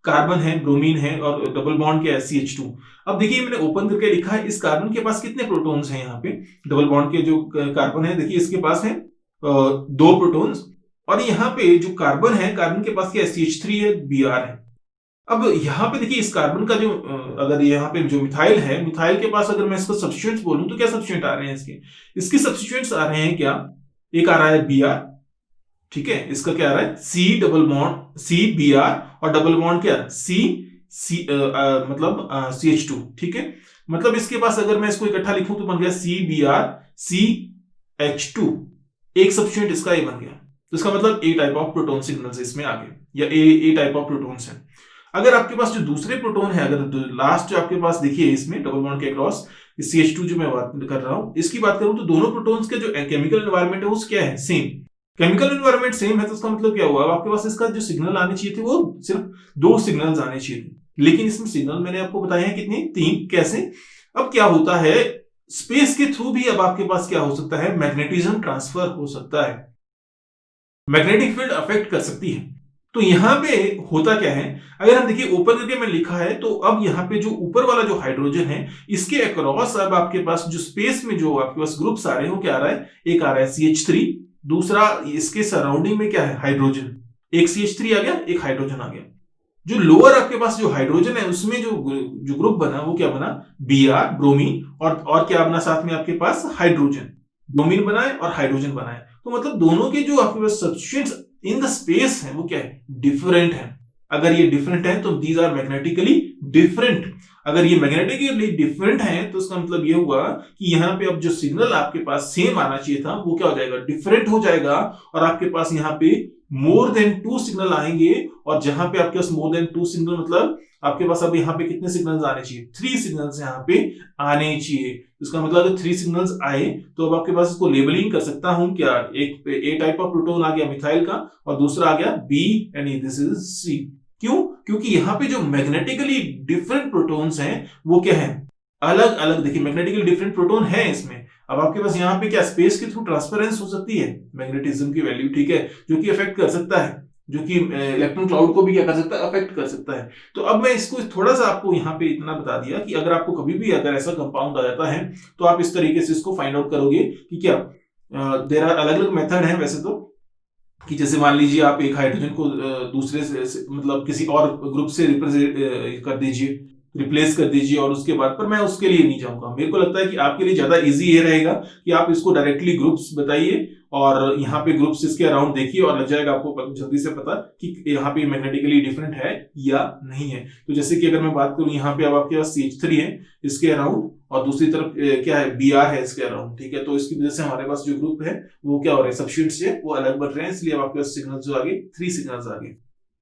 कार्बन है, ब्रोमीन है, और डबल बॉन्ड क्या है, CH2। अब देखिए मैंने ओपन करके लिखा है, इस कार्बन के पास कितने प्रोटॉन्स हैं यहाँ पे, डबल बॉन्ड के जो कार्बन है, देखिए इसके पास है 2 प्रोटॉन्स, और यहाँ पे जो कार्बन है, कार्बन के पास क्या है, CH3 है, Br है। अब यहाँ पे देखिए इस कार्बन का जो अगर यहाँ पे जो मिथाइल है, मिथाइल के पास अगर मैं इसको सब्स्टिट्यूएंट्स बोलूं तो क्या सब्स्टिट्यूएंट आ रहे हैं इसके सब्स्टिट्यूएंट्स आ रहे हैं क्या, एक आ रहा है Br, ठीक है, इसका क्या आ रहा है, C डबल बॉन्ड CBr, और डबल बॉन्ड क्या, मतलब CH2, ठीक है। मतलब इसके पास अगर मैं इसको इकट्ठा लिखूं तो बन गया CBr CH2, एक सब्स्टिट्यूएंट इसका ये बन गया। तो इसका मतलब A type of proton signals इसमें आ गए, या A टाइप ऑफ प्रोटॉन्स हैं। अगर आपके पास जो दूसरे प्रोटॉन है, अगर लास्ट जो आपके पास देखिए इसमें डबल बॉन्ड के अक्रॉस CH2 जो मैं बात कर रहा हूं, इसकी बात करूं तो दोनों प्रोटॉन्स के जो केमिकल एनवायरनमेंट है वो क्या है, सेम। केमिकल एनवायरनमेंट सेम है तो उसका मतलब क्या हुआ, अब आपके पास इसका जो सिग्नल आने चाहिए थे वो सिर्फ 2 सिग्नल्स आने चाहिए थे, लेकिन इसमें सिग्नल मैंने आपको बताया है कितने, 3। कैसे? अब क्या होता है, स्पेस के थ्रू भी अब आपके पास क्या हो सकता है, मैग्नेटिज्म ट्रांसफर हो सकता है, मैग्नेटिक फील्ड अफेक्ट कर सकती है। तो यहां पे होता क्या है, अगर हम देखिए ओपन करके मैं लिखा है, तो अब यहाँ पे जो ऊपर वाला जो हाइड्रोजन है, इसके अक्रॉस अब आपके पास जो स्पेस में जो आपके पास ग्रुप्स आ रहे हैं वो क्या आ रहा है, एक आ रहा है CH3, दूसरा इसके सराउंडिंग में क्या है, हाइड्रोजन, एक CH3 आ गया, एक हाइड्रोजन आ गया। जो लोअर आपके पास जो हाइड्रोजन है उसमें जो ग्रुप बना वो क्या बना, Br ब्रोमीन, और क्या बना साथ में आपके पास, हाइड्रोजन, ब्रोमीन बनाए और हाइड्रोजन बनाए। तो मतलब दोनों के जो आपके पास सब्स्टिट्यूएंट्स इन द स्पेस है वो क्या है, डिफरेंट है। अगर ये डिफरेंट है तो दीज आर मैग्नेटिकली डिफरेंट। अगर ये मैग्नेटिकली डिफरेंट है तो इसका मतलब ये हुआ कि यहाँ पे अब जो सिग्नल आपके पास सेम आना चाहिए था वो क्या हो जाएगा, डिफरेंट हो जाएगा, और आपके पास यहाँ पे मोर देन 2 सिग्नल आएंगे। और जहां पे आपके पास मोर देन 2 सिग्नल मतलब आपके पास अब यहाँ पे कितने सिग्नल्स आने चाहिए, 3 सिग्नल्स यहाँ पे आने चाहिए। इसका मतलब अगर 3 सिग्नल्स आए तो अब आपके पास इसको लेबलिंग कर सकता हूं क्या, एक A टाइप ऑफ प्रोटॉन आ गया मिथाइल का, और दूसरा आ गया B, यानी दिस इज C। क्यों? क्योंकि यहाँ पे जो मैग्नेटिकली डिफरेंट प्रोटॉन्स हैं वो क्या है, अलग अलग। देखिए मैग्नेटिकली डिफरेंट प्रोटॉन है इसमें। अब आपके पास यहाँ पे क्या स्पेस के थ्रू ट्रांसफरेंस हो सकती है मैग्नेटिज्म की वैल्यू, ठीक है, जो कि अफेक्ट कर सकता है, जो कि इलेक्ट्रॉन क्लाउड को भी क्या कर सकता है, अफेक्ट कर सकता है। तो अब मैं इसको थोड़ा सा आपको यहाँ पे इतना बता दिया कि अगर आपको कभी भी अगर ऐसा कंपाउंड आ जाता है तो आप इस तरीके से इसको फाइंड आउट करोगे कि क्या देयर आर अलग अलग मेथड है वैसे तो, कि जैसे मान लीजिए आप एक हाइड्रोजन को दूसरे से मतलब किसी और ग्रुप से रिप्रेजेंट कर दीजिए, रिप्लेस कर दीजिए, और उसके बाद पर मैं उसके लिए नहीं जाऊंगा। मेरे को लगता है कि आपके लिए ज्यादा इजी ये रहेगा कि आप इसको डायरेक्टली ग्रुप्स बताइए और यहाँ पे ग्रुप्स इसके अराउंड देखिए और लग जाएगा आपको जल्दी से पता कि यहाँ पे मैग्नेटिकली डिफरेंट है या नहीं है। तो जैसे कि अगर मैं बात करूं यहाँ पे अब आपके पास CH3 है इसके अराउंड, और दूसरी तरफ क्या है, Br है इसके अराउंड, ठीक है। तो इसकी वजह से हमारे पास जो ग्रुप है वो क्या हो रहा है, सब्स्टिट्यूएंट्स है वो अलग बढ़ रहे हैं, इसलिए अब आपके पास सिग्नल्स जो आगे 3 सिग्नल्स आगे।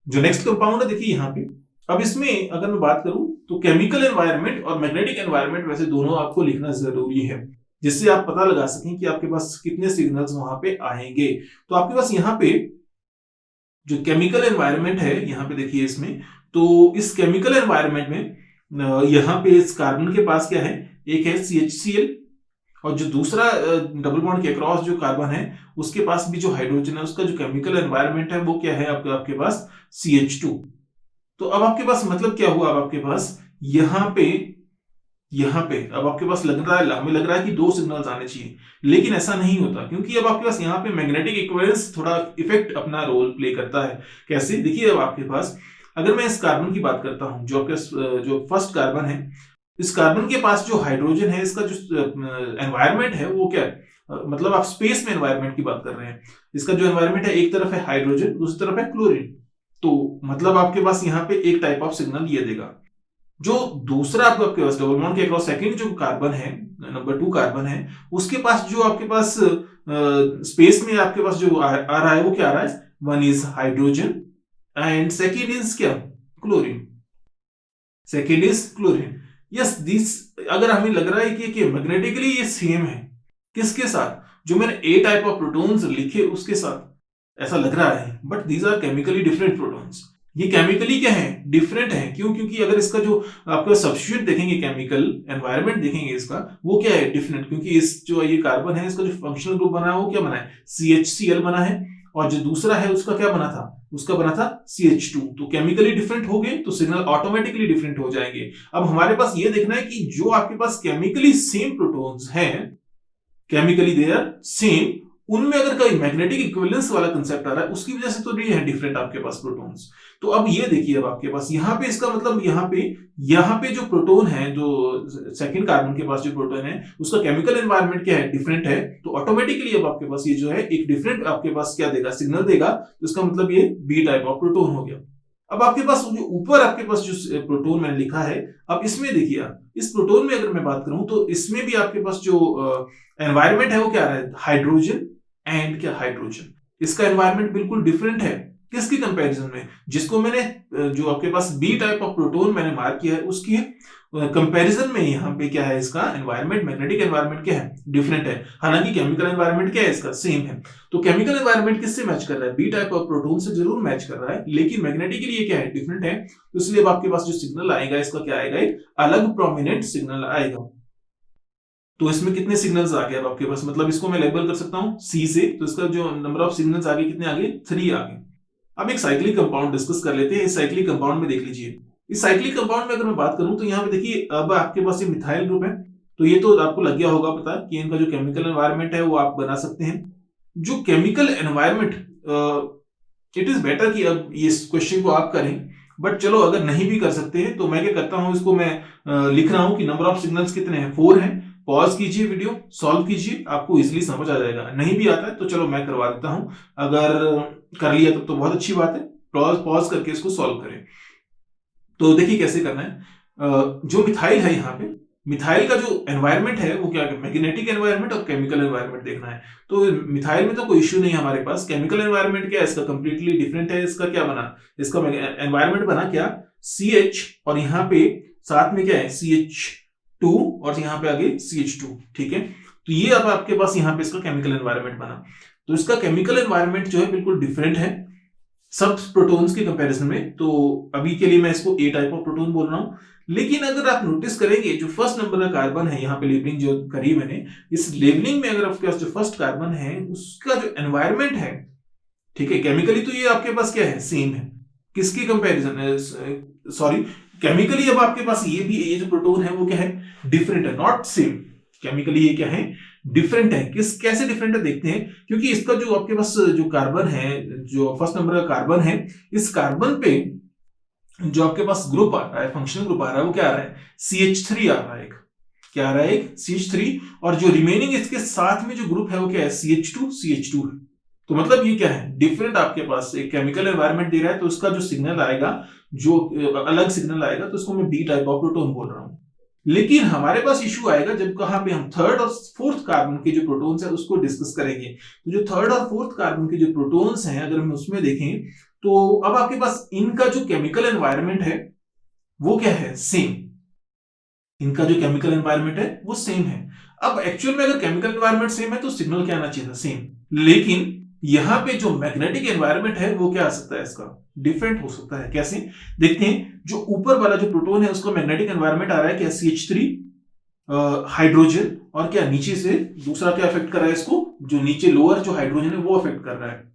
जो नेक्स्ट कंपाउंड है देखिए यहाँ पे, अब इसमें अगर मैं बात करूं तो केमिकल एनवायरनमेंट और मैग्नेटिक एनवायरनमेंट वैसे दोनों आपको लिखना जरूरी है, जिससे आप पता लगा सकें कि आपके पास कितने सिग्नल्स वहां पे आएंगे। तो आपके पास यहाँ पे जो केमिकल एनवायरनमेंट है यहाँ पे देखिए इसमें, तो इस केमिकल एनवायरनमेंट में यहाँ पे इस कार्बन के पास क्या है, एक है CHCl, और जो दूसरा डबल बॉन्ड के अक्रॉस जो कार्बन है उसके पास भी जो हाइड्रोजन है उसका जो केमिकल एनवायरनमेंट है वो क्या है आपके पास CH2। तो अब आपके पास मतलब क्या हुआ, अब आपके पास यहाँ पे अब आपके पास लग रहा है, हमें लग रहा है कि 2 सिग्नल्स आने चाहिए, लेकिन ऐसा नहीं होता, क्योंकि अब आपके पास यहाँ पे मैग्नेटिक इक्विवेलेंस थोड़ा इफेक्ट अपना रोल प्ले करता है। कैसे, देखिए अब आपके पास अगर मैं इस कार्बन की बात करता हूं, जो फर्स्ट कार्बन है, इस कार्बन के पास जो हाइड्रोजन है, इसका जो एनवायरनमेंट है वो क्या है, मतलब आप स्पेस में एनवायरनमेंट की बात कर रहे हैं। इसका जो एनवायरनमेंट है, एक तरफ है हाइड्रोजन, दूसरी तरफ है क्लोरीन, तो मतलब आपके पास यहाँ पे एक टाइप ऑफ सिग्नल ये देगा। जो दूसरा आपके पास डबल बॉन्ड के अक्रॉस सेकंड जो कार्बन है, नंबर 2 कार्बन है, उसके पास जो आपके पास स्पेस में आपके पास जो आ रहा है वो क्या आ रहा है, 1 is hydrogen and second is क्या, chlorine, second is chlorine. Yes, this अगर हमें लग रहा है कि मैग्नेटिकली ये सेम है, किसके साथ, जो मैंने ए टाइप ऑफ प्रोटॉन्स लिखे उसके साथ, ऐसा लग रहा है, but these are chemically different protons. ये केमिकली क्या है, डिफरेंट है। क्यों, क्योंकि अगर इसका जो आपका सब्स्टिट्यूट देखेंगे, केमिकल एनवायरनमेंट देखेंगे इसका, वो क्या है, डिफरेंट, क्योंकि इस जो ये कार्बन है इसका जो फंक्शनल ग्रुप बना है वो क्या बना है, CHCl बना है, और जो दूसरा है उसका क्या बना था, उसका बना था CH2। तो केमिकली डिफरेंट हो गए तो सिग्नल ऑटोमेटिकली डिफरेंट हो जाएंगे। अब हमारे पास ये देखना है कि जो आपके पास केमिकली सेम प्रोटॉन्स हैं, केमिकली दे आर सेम, उनमें अगर कोई मैग्नेटिक इक्विवेलेंस वाला कंसेप्ट आ रहा है, उसकी वजह से तो नहीं है डिफरेंट आपके पास प्रोटॉन्स। तो अब ये देखिए, अब आपके पास यहाँ पे इसका मतलब यहाँ पे जो प्रोटॉन है, जो सेकंड कार्बन के पास जो प्रोटॉन है, उसका केमिकल एनवायरनमेंट क्या है, डिफरेंट है, तो ऑटोमेटिकली अब आपके पास ये जो है एक डिफरेंट आपके पास क्या देगा, सिग्नल देगा। तो इसका मतलब ये बी टाइप ऑफ प्रोटॉन हो गया। अब आपके पास जो ऊपर आपके पास जो प्रोटॉन मैंने लिखा है, अब इसमें देखिए आप, इस प्रोटॉन में अगर मैं बात करूं तो इसमें भी आपके पास जो एनवायरनमेंट है वो क्या आ रहा है, हाइड्रोजन एंड क्या, हाइड्रोजन। इसका एनवायरनमेंट बिल्कुल डिफरेंट है, किसकी कंपैरिजन में, जिसको मैंने जो आपके पास बी टाइप ऑफ प्रोटॉन मैंने मार्क किया है उसकी कंपैरिजन में यहाँ पे क्या है, इसका एनवायरनमेंट, मैग्नेटिक एनवायरनमेंट क्या है, डिफरेंट है। हालांकि केमिकल एनवायरनमेंट क्या है, इसका सेम है। तो केमिकल एनवायरनमेंट किससे मैच कर रहा है, बी टाइप ऑफ प्रोटॉन से जरूर मैच कर रहा है, लेकिन मैग्नेटिकली ये क्या है, डिफरेंट है। तो इसलिए अब आपके पास जो सिग्नल आएगा, इसका क्या आएगा, एक अलग प्रोमिनेंट सिग्नल आएगा। तो इसमें कितने सिग्नल्स आ गए अब आपके पास, मतलब इसको मैं लेबल कर सकता हूं C से, तो इसका जो नंबर ऑफ सिग्नल्स आगे कितने आ गए, 3 आ गए। अब एक साइक्लिक कंपाउंड डिस्कस कर लेते हैं। इस साइक्लिक कंपाउंड में देख लीजिए, इस साइक्लिक कंपाउंड में अगर मैं बात करूं तो यहाँ पे देखिए, अब आपके पास ये मिथाइल ग्रुप है, तो ये तो आपको लग गया होगा पता कि इनका जो केमिकल एनवायरनमेंट है वो आप बना सकते हैं। जो chemical environment, it is better कि अब इस क्वेश्चन को आप करें, बट चलो अगर नहीं भी कर सकते हैं तो मैं क्या करता हूं, इसको मैं लिख रहा हूं कि नंबर ऑफ सिग्नल्स कितने हैं, 4 हैं। पॉज कीजिए, वीडियो सॉल्व कीजिए, आपको इजीली समझ आ जाएगा। नहीं भी आता है तो चलो मैं करवा देता हूं, अगर कर लिया तो बहुत अच्छी बात है। पॉज करके इसको सॉल्व करें। तो देखिए कैसे करना है। जो मिथाइल है, यहाँ पे मिथाइल का जो एनवायरनमेंट है वो क्या है, मैग्नेटिक एनवायरनमेंट और केमिकल एनवायरनमेंट देखना है। तो मिथाइल में तो कोई इश्यू नहीं है हमारे पास। केमिकल एनवायरनमेंट क्या है, इसका कंप्लीटली डिफरेंट है। इसका क्या बना, इसका एनवायरनमेंट बना क्या, CH, और यहाँ पे साथ में क्या है, CH2, और यहाँ पे आगे CH2, ठीक है। तो ये अब आपके पास यहाँ पे इसका केमिकल एनवायरनमेंट बना। तो इसका केमिकल एनवायरनमेंट जो है बिल्कुल डिफरेंट है सब प्रोटॉन्स के कंपैरिजन में। तो अभी के लिए मैं इसको ए टाइप ऑफ प्रोटॉन बोल रहा हूं, लेकिन अगर आप नोटिस करेंगे जो फर्स्ट नंबर का कार्बन है, यहाँ पे लेबलिंग जो करी मैंने, इस लेबलिंग में अगर आपके पास जो फर्स्ट कार्बन है उसका जो एनवायरनमेंट है, ठीक है, केमिकली तो ये आपके पास क्या है, सेम है। किसकी कंपैरिजन, सॉरी, केमिकली अब आपके पास ये जो प्रोटॉन है वो क्या है, डिफरेंट है, नॉट सेम। केमिकली ये क्या है, डिफरेंट है। कैसे डिफरेंट है देखते हैं। क्योंकि इसका जो आपके पास जो कार्बन है, जो फर्स्ट नंबर का कार्बन है, इस कार्बन पे जो आपके पास ग्रुप आ रहा है, फंक्शनल ग्रुप आ रहा है, वो क्या आ रहा है, CH3 आ रहा है। क्या आ रहा है, CH3, और जो रिमेनिंग इसके साथ में जो ग्रुप है वो क्या है, CH2 है। तो मतलब ये क्या है, डिफरेंट आपके पास एक केमिकल एनवायरनमेंट दे रहा है, तो उसका जो सिग्नल आएगा, जो अलग सिग्नल आएगा, तो उसको मैं बी टाइप ऑफ प्रोटॉन बोल रहा हूं। लेकिन हमारे पास इश्यू आएगा जब कहां पे हम थर्ड और फोर्थ कार्बन के जो प्रोटॉन्स है उसको डिस्कस करेंगे। तो जो थर्ड और फोर्थ कार्बन के जो प्रोटॉन्स हैं, अगर हम उसमें देखें तो अब आपके पास इनका जो केमिकल एनवायरनमेंट है वो क्या है, सेम। इनका जो केमिकल एनवायरनमेंट है वो सेम है। अब एक्चुअल में अगर केमिकल एनवायरनमेंट सेम है तो सिग्नल क्या आना चाहिए था, सेम। लेकिन यहां पे जो मैग्नेटिक एनवायरनमेंट है वो क्या आ सकता है, इसका डिफरेंट हो सकता है। कैसे देखते हैं। जो ऊपर वाला जो प्रोटॉन है उसका मैग्नेटिक एनवायरनमेंट आ रहा है क्या, CH3, हाइड्रोजन और क्या नीचे से दूसरा क्या अफेक्ट कर रहा है इसको, जो नीचे लोअर जो हाइड्रोजन है वो अफेक्ट कर रहा है।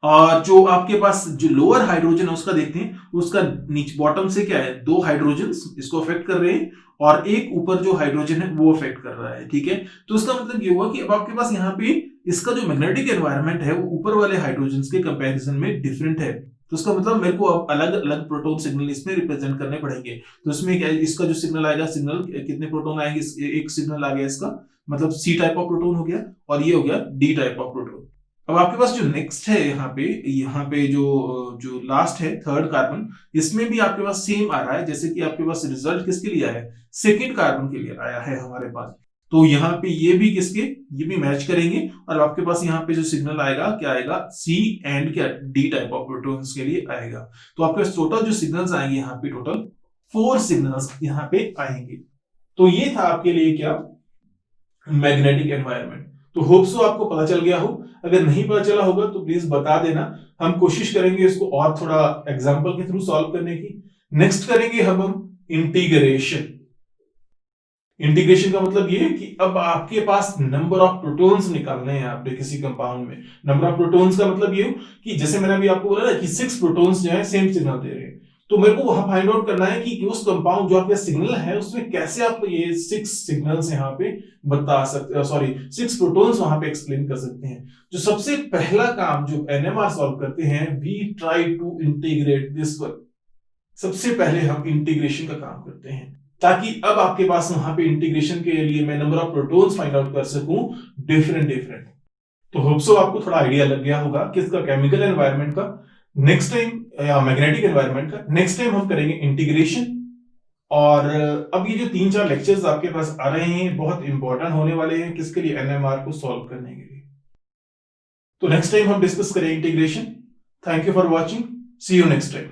और जो आपके पास जो लोअर हाइड्रोजन है उसका देखते हैं, उसका नीचे बॉटम से क्या है, 2 हाइड्रोजन इसको अफेक्ट कर रहे हैं और एक ऊपर जो हाइड्रोजन है वो अफेक्ट कर रहा है। ठीक है, तो इसका मतलब ये हुआ कि अब आपके पास यहाँ पे इसका जो मैग्नेटिक एनवायरनमेंट है वो ऊपर वाले हाइड्रोजन के कंपैरिजन में डिफरेंट है। तो इसका मतलब मेरे को अब अलग अलग प्रोटॉन सिग्नल इसमें रिप्रेजेंट करने पड़ेंगे। तो इसमें क्या, इसका जो सिग्नल आएगा, सिग्नल कितने प्रोटॉन आएंगे, एक सिग्नल आ गया इसका, मतलब सी टाइप ऑफ प्रोटॉन हो गया, और ये हो गया डी टाइप ऑफ प्रोटॉन। अब आपके पास जो नेक्स्ट है यहाँ पे जो लास्ट है थर्ड कार्बन, इसमें भी आपके पास सेम आ रहा है, जैसे कि आपके पास रिजल्ट किसके लिए आया है, सेकेंड कार्बन के लिए आया है हमारे पास। तो यहाँ पे ये भी किसके, ये भी मैच करेंगे और आपके पास यहाँ पे जो सिग्नल आएगा क्या आएगा, सी एंड क्या डी टाइप ऑफ प्रोटॉन्स के लिए आएगा। तो आपके पास टोटल जो सिग्नल्स आएंगे यहाँ पे टोटल 4 सिग्नल्स यहाँ पे आएंगे। तो ये था आपके लिए क्या, मैग्नेटिक एनवायरनमेंट। तो होप सो आपको पता चल गया हो। अगर नहीं पता चला होगा तो प्लीज बता देना, हम कोशिश करेंगे इसको और थोड़ा एग्जांपल के थ्रू सॉल्व करने की। नेक्स्ट करेंगे हम इंटीग्रेशन। इंटीग्रेशन का मतलब ये है कि अब आपके पास नंबर ऑफ प्रोटॉन्स निकालने हैं आपने किसी कंपाउंड में। नंबर ऑफ प्रोटॉन्स का मतलब ये कि जैसे मैंने अभी आपको बोला ना कि 6 प्रोटॉन्स जो है सेम सिग्नल दे रहे हैं, तो मेरे को वहां फाइंड आउट करना है कि उस कंपाउंड जो आपका सिग्नल है उसमें कैसे आप ये 6 सिग्नल्स यहाँ पे बता सकते, सॉरी 6 प्रोटॉन्स वहां पे एक्सप्लेन कर सकते हैं। जो सबसे पहला काम जो एनएमआर सॉल्व करते हैं, we try to integrate this one. सबसे पहले हम इंटीग्रेशन का काम करते हैं, ताकि अब आपके पास वहां पे इंटीग्रेशन के लिए मैं number of protons find out कर सकूं डिफरेंट। तो होप सो आपको थोड़ा आइडिया लग गया होगा किसका, केमिकल एनवायरनमेंट का। नेक्स्ट टाइम या मैग्नेटिक एनवायरनमेंट का नेक्स्ट टाइम हम करेंगे इंटीग्रेशन। और अब ये जो 3-4 लेक्चर्स आपके पास आ रहे हैं बहुत इंपॉर्टेंट होने वाले हैं, किसके लिए, एनएमआर को सॉल्व करने के लिए। तो नेक्स्ट टाइम हम डिस्कस करेंगे integration. Thank you for watching, see you next time.